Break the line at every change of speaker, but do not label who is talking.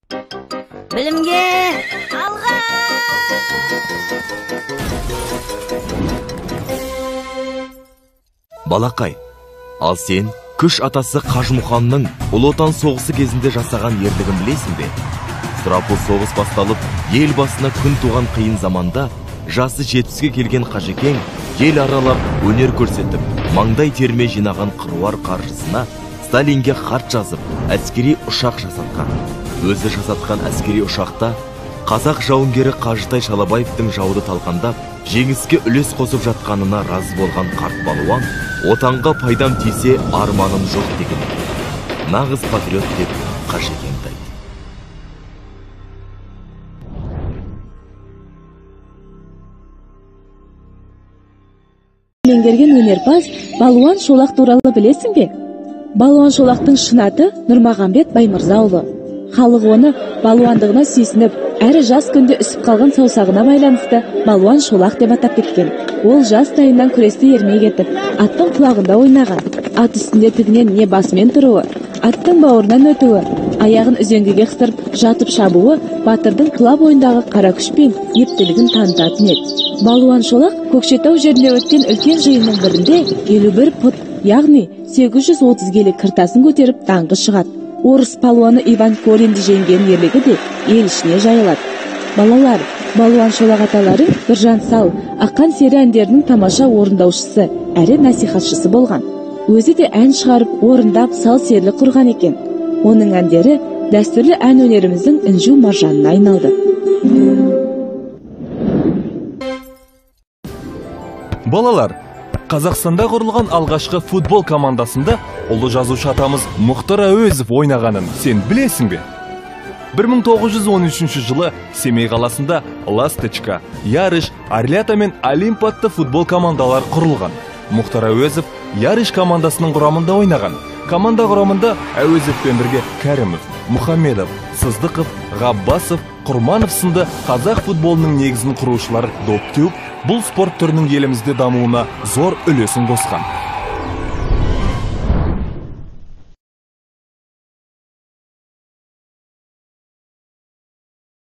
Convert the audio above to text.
Білімге алға!
Балақай, ал сен күш атасы Қажымұханның Ұлы Отан соғысы кезінде жасаған ерлігін білесің бе? Сұрапыл соғыс басталып, ел басына күн туған қиын заманда жасы 70-ге келген Қажекең ел аралап өнер көрсетіп, маңдай терме жинаған қыруар қаржысына Сталинге хат жазып, әскери ұшақ жасатқан. Өзі жасатқан әскери ұшақта қазақ жауынгері Қажытай Шалабаевтың жауды талқандап, жеңіске үлес қосып жатқанына разы болған қарт балуан, отанға пайдам тисе арманым жоқ деген. Нағыз патриот деп Қажекең айтты.
Меңгерген өнерпаз Балуан Шолақ туралы білесің бе? Балуан Шолақтың шын аты Нұрмағамбет Баймырзаұлы. Халық оны балуандығына сүйсініп, әрі жас күнде үсіп қалған саусағына байланысты Балуан Шолақ деп атап кеткен. Ол жас тайынан күресті ермей кетіп, аттың құлағында ойнаған. Ат үстінде тігінен не басымен тұруы, аттың бауырынан өтуі, аяғын үзеңгіге қыстырып, жатып шабуы батырдың тұла бойындағы қара күш пен ептілігін танытатын еді. Балуан Шолақ Көкшетау жерінде өткен үлкен жиынның бірінде 51 пұт, яғни 830 келі кіртасын көтеріп даңқы шығады. Орыс палуаны Иван Коринді жеңген ерлігі де ел ішіне жайылады. Балалар, Балуан Шолақ аталары Біржан Сал, Ақан сері әндерінің тамаша орындаушысы, әрі насихатшысы болған. Өзі де ән шығарып, орындап, сал серлі құрған екен. Оның әндері дәстүрлі ән өнеріміздің інжу маржанына айналды.
Балалар, Қазақстанда құрылған алғашқы футбол командасында ұлы жазушы атамыз Мұхтар Әуезов ойнағанын сен білесің бе? 1913 жылы Семей қаласында Ласточка, Ярыш, Орлята мен Олимп атты футбол командалар құрылған. Мұхтар Әуезов Ярыш командасының құрамында ойнаған. Команда құрамында Әуезовпен бірге Кәрімов, Мұхамедов, Сыздықов, Ғаббасов, Құрманов сынды қазақ футболының негізін құрушылар доп теуіп, бұл спорт түрінің елімізде дамуына зор үлесін қосқан.